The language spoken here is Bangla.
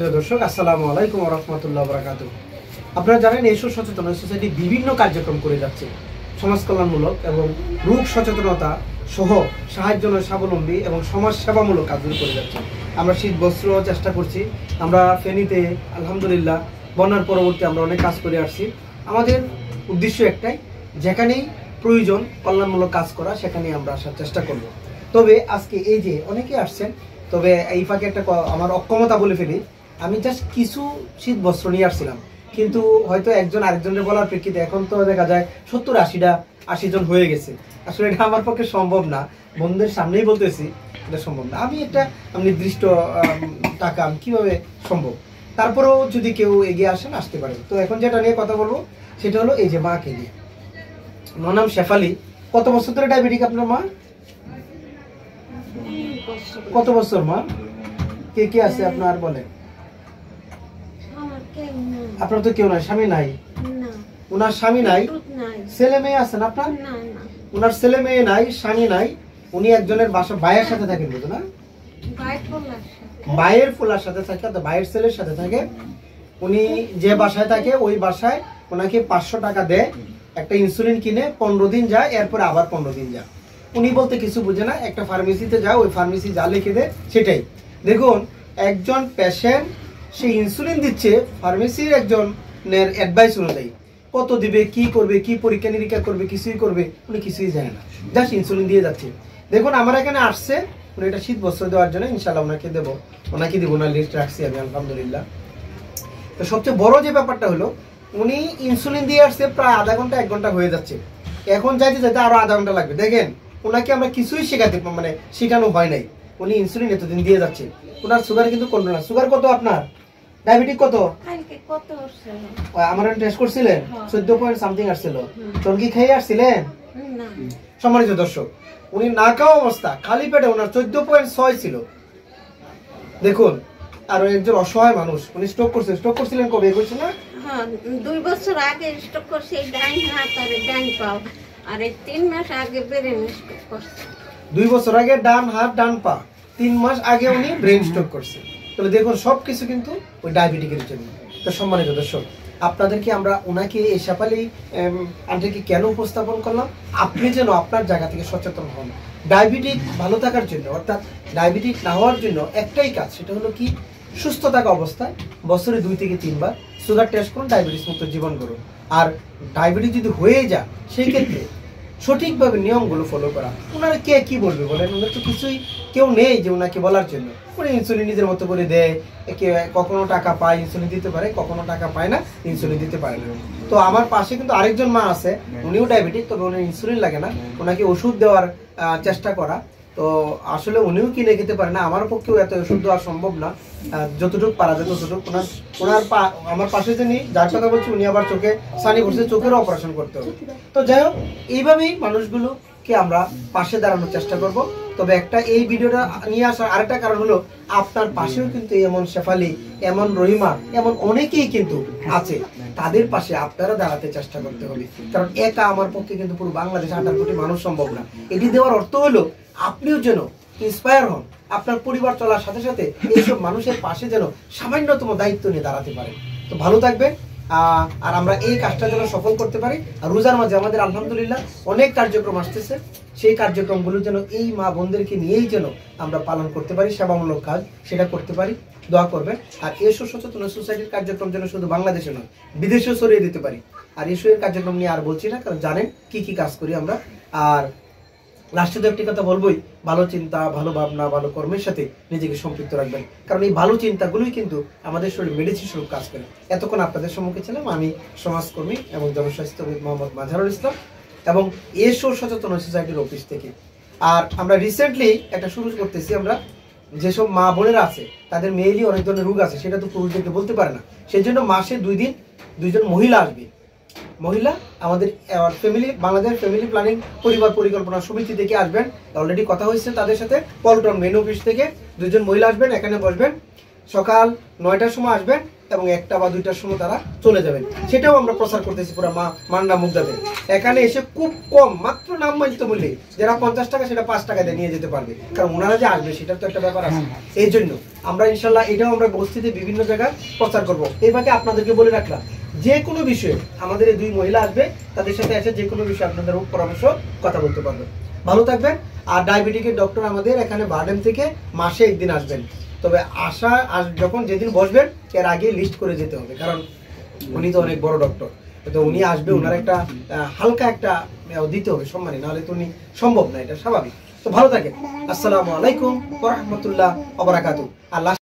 দর্শক আসসালামু আলাইকুম ওয়া রাহমাতুল্লাহি ওয়া বারাকাতুহু। আপনারা জানেন এসো সচেতন সোসাইটি বিভিন্ন কার্যক্রম করে যাচ্ছে, সমাজ কল্যাণমূলক এবং রোগ সচেতনতা সহ সাহায্য স্বাবলম্বী এবং সমাজ সেবামূলক কাজগুলো করে যাচ্ছে। আমরা শীত বস্ত্র চেষ্টা করছি। আমরা ফেনীতে আলহামদুলিল্লাহ বন্যার পরবর্তী আমরা অনেক কাজ করে আসছি। আমাদের উদ্দেশ্য একটাই, যেখানেই প্রয়োজন কল্যাণমূলক কাজ করা সেখানেই আমরা আসার চেষ্টা করব। তবে আজকে এই যে অনেকে আসছেন, তবে এই ফাঁকে একটা আমার অক্ষমতা বলে ফেলি, আমি জাস্ট কিছু শীত বস্ত্র নিয়ে আসছিলাম, কিন্তু হয়তো একজন আরেকজনের বলার প্রেক্ষিতে এখন তো দেখা যায় 70-80 জন হয়ে গেছে। আসলে এটা আমার পক্ষে সম্ভব না, বন্ধুদের সামনেই বলতেছি এটা সম্ভব না। আমি একটা নির্দিষ্ট টাকা আমি কিভাবে সম্ভব, তারপরেও যদি কেউ এগিয়ে আসেন আসতে পারেন। তো এখন যেটা নিয়ে কথা বলবো সেটা হলো এই যে মাকে নিয়ে। আমার নাম শেফালি। কত বছর ধরে ডায়াবেটিক আপনার মা? কত বছর মা? কে কে আছে আপনার বলেন? আপনার তো কেউ নাই, স্বামী নাই? ওনার স্বামী নাই, ছেলে মেয়ে আছেন আপনার? ওনার ছেলে মেয়ে নাই, স্বামী নাই। উনি একজনের বাসা ভাইয়ের সাথে থাকেন বুঝো না? ভাইয়ের ফুলার সাথে থাকে, ভাইয়ের ছেলের সাথে থাকে। উনি যে বাসায় থাকে ওই বাসায় ওনাকে 500 টাকা দেয়, একটা ইনসুলিন কিনে 15 দিন যায়, এরপরে আবার 15 দিন যায়। উনি বলতে কিছু বুঝে না, একটা ফার্মেসিতে যায়, ওই ফার্মেসি যা লিখে দেয় সেটাই। দেখুন, একজন পেশেন্ট সে ইনসুলিন দিচ্ছে ফার্মেসির একজনের অ্যাডভাইস অনুযায়ী। কত দিবে, কি করবে, কি পরীক্ষা নিরীক্ষা করবে, কিছুই করবে উনি কিছুই জানে না, জাস্ট ইনসুলিন দিয়ে যাচ্ছে। দেখুন আমার এখানে আসছে উনি এটা শীত বস্ত্র দেওয়ার জন্য, ইনশাল্লাহ ওনাকে দেবো, ওনাকে দিব, ওনার লিস্ট রাখছি আমি আলহামদুলিল্লাহ। তো সবচেয়ে বড় যে ব্যাপারটা হলো, উনি ইনসুলিন দিয়ে আসছে প্রায় আধা ঘন্টা 1 ঘন্টা হয়ে যাচ্ছে, এখন যাইতে যাইতে আরো আধা ঘন্টা লাগবে। দেখেন ওনাকে আমরা কিছুই শেখানো হয় নাই, উনি ইনসুলিন এতদিন দিয়ে যাচ্ছে। ওনার সুগার কিন্তু কন্ট্রোল না। সুগার কত আপনার? ডায়াবেটিক কত? আমার টেস্ট করছিলেন 14 পয়েন্ট সামথিং আসছিল। টনকি খেয়ে আসছিলেন? সম্মানিত দর্শক, উনি না খাওয়া অবস্থা খালি পেটে ওনার 14.6 ছিল। দেখুন, আর একজন অসহায় মানুষ, উনি স্ট্রোক করছেন। স্ট্রোক করছিলেন কবে? করছে না? হ্যাঁ, 2 বছর আগে স্ট্রোক করছে, ডাইন হাত আর ডাইন পা, আর 3 মাস আগে ব্রেন স্ট্রোক করছে। 2 বছর আগে ডান হাত ডান পা, 3 মাস আগে উনি ব্রেন স্ট্রোক করছে। তাহলে দেখুন সবকিছু কিন্তু ওই ডায়াবেটিকের জন্য। তো সম্মানিত দর্শক, আপনাদেরকে আমরা ওনাকে এই শেফালি আন্টিকে কেন উপস্থাপন করলাম, আপনি যেন আপনার জায়গা থেকে সচেতন হন। ডায়াবেটিক ভালো থাকার জন্য, অর্থাৎ ডায়াবেটিক না হওয়ার জন্য একটাই কাজ, সেটা হলো কি, সুস্থ থাকা অবস্থায় বছরে 2 থেকে 3 বার সুগার টেস্ট করুন, ডায়াবেটিস মুক্ত জীবন করুন। আর ডায়াবেটিস যদি হয়ে যায় সেই ক্ষেত্রে সঠিকভাবে নিয়মগুলো ফলো করা। ওনারা কে কি বলবে বলেন? ওনার তো কিছুই কেউ নেই যে ওনাকে বলার জন্য। উনি ইনসুলিন নিজের মতো করে দেয়, কখনো টাকা পায় ইনসুলিন দিতে পারে, কখনো টাকা পায় না ইনসুলিন দিতে পারে না। তো আমার পাশে কিন্তু আরেকজন মা আছে, উনিও ডায়াবেটিক, তবে উনি ইনসুলিন লাগে না, ওনাকে ওষুধ দেওয়ার চেষ্টা করা। তো আসলে উনিও কিনে খেতে পারে না, আমার পক্ষেও এত ওষুধ দেওয়া সম্ভব না, যতটুকু পারা যায় ততটুকু। ওনার আমার পাশে যিনি যার কথা বলছি উনি আবার চোখে সানি করছে, চোখেরও অপারেশন করতে হবে। তো যাই হোক, এইভাবেই মানুষগুলোকে আমরা পাশে দাঁড়ানোর চেষ্টা করব। তবে একটা এই ভিডিওটা নিয়ে আসার আরেকটা কারণ হলো, আপনার পাশেও কিন্তু এমন শেফালি, এমন রহিমা, এমন অনেকেই কিন্তু আছে, তাদের পাশে আপনারা দাঁড়াতে চেষ্টা করতে হবে। কারণ একা আমার পক্ষে কিন্তু পুরো বাংলাদেশ 18 কোটি মানুষ সম্ভব না। এটি দেওয়ার অর্থ হলো আপনিও যেন ইন্সপায়ার হন, আপনার পরিবার চলার সাথে সাথে এইসব মানুষের পাশে যেন সামান্যতম দায়িত্ব নিয়ে দাঁড়াতে পারেন। তো ভালো থাকবেন, আর আমরা এই কাজটা যেন সফল করতে পারি। আর রোজার মাঝে আমাদের আলহামদুলিল্লাহ অনেক কার্যক্রম আসতেছে, সেই কার্যক্রমগুলো যেন এই মা বোনদেরকে নিয়েই যেন আমরা পালন করতে পারি, সেবামূলক কাজ সেটা করতে পারি। দোয়া করবেন। আর এসো সচেতন সোসাইটির কার্যক্রম যেন শুধু বাংলাদেশে নয়, বিদেশেও ছড়িয়ে দিতে পারি। আর এসো এর কার্যক্রম নিয়ে আর বলছি না, কারণ জানেন কি কি কাজ করি আমরা। আর লাস্টে তো একটি কথা বলবোই, ভালো চিন্তা, ভালো ভাবনা, ভালো কর্মের সাথে নিজেকে সম্পৃক্ত রাখবেন, কারণ এই ভালো চিন্তাগুলোই কিন্তু আমাদের শরীর মেডিসিন স্বরূপ কাজ করে। এতক্ষণ আপনাদের সম্মুখে ছিলাম আমি সমাজকর্মী এবং জনস্বাস্থ্যবিদ মোহাম্মদ মাজহারুল ইসলাম, এবং এসো সচেতন সোসাইটির অফিস থেকে। আর আমরা রিসেন্টলি একটা শুরু করতেছি, আমরা যেসব মা বোনেরা আছে তাদের মেয়েরই অনেক ধরনের রোগ আছে, সেটা তো পুরুষদেরকে বলতে পারে না, সেই জন্য মাসে 2 দিন 2জন মহিলা আসবে। মহিলা আমাদের ফ্যামিলি, বাংলাদেশ ফ্যামিলি প্ল্যানিং পরিবার পরিকল্পনা সমিতি থেকে আসবেন, অলরেডি কথা হয়েছে তাদের সাথে। পল্টন মেন অফিস থেকে 2জন মহিলা আসবেন, এখানে বসবেন, সকাল 9টার সময় আসবেন, এবং 1টা বা 2টার সময় তারা চলে যাবেন। সেটাও আমরা প্রচার করতেছি পুরো মান্না মুগদাতে। এখানে এসে খুব কম, মাত্র নামমাত্র মূল্যে, যারা 50 টাকা সেটা 5 টাকা দিয়ে নিয়ে যেতে পারবে, কারণ ওনারা যে আসবে সেটার তো একটা ব্যাপার আছে। এই জন্য আমরা ইনশাল্লাহ এটাও আমরা বস্তিতে বিভিন্ন জায়গায় প্রচার করব। এই ফাঁকে আপনাদেরকে বলে রাখলাম, যে কোনো বিষয়ে আমাদের এই 2 মহিলা আসবে, তাদের সাথে এসে যে কোনো বিষয়ে আপনাদের পরামর্শ কথা বলতে পারবেন। ভালো থাকবেন। আর ডায়াবেটিকের ডক্টর আমাদের এখানে বারডেম থেকে মাসে 1 দিন আসবেন। তবে যখন যেদিন বসবেন এর আগে লিস্ট করে যেতে হবে, কারণ উনি তো অনেক বড় ডক্টর, তো উনি আসবে, ওনার একটা হালকা একটা দিতে হবে সম্মানী, নাহলে তো উনি সম্ভব না, এটা স্বাভাবিক। তো ভালো থাকেন। আসসালামু আলাইকুম ওয়া রাহমাতুল্লাহ ওয়া বারাকাতুহু। আল্লাহ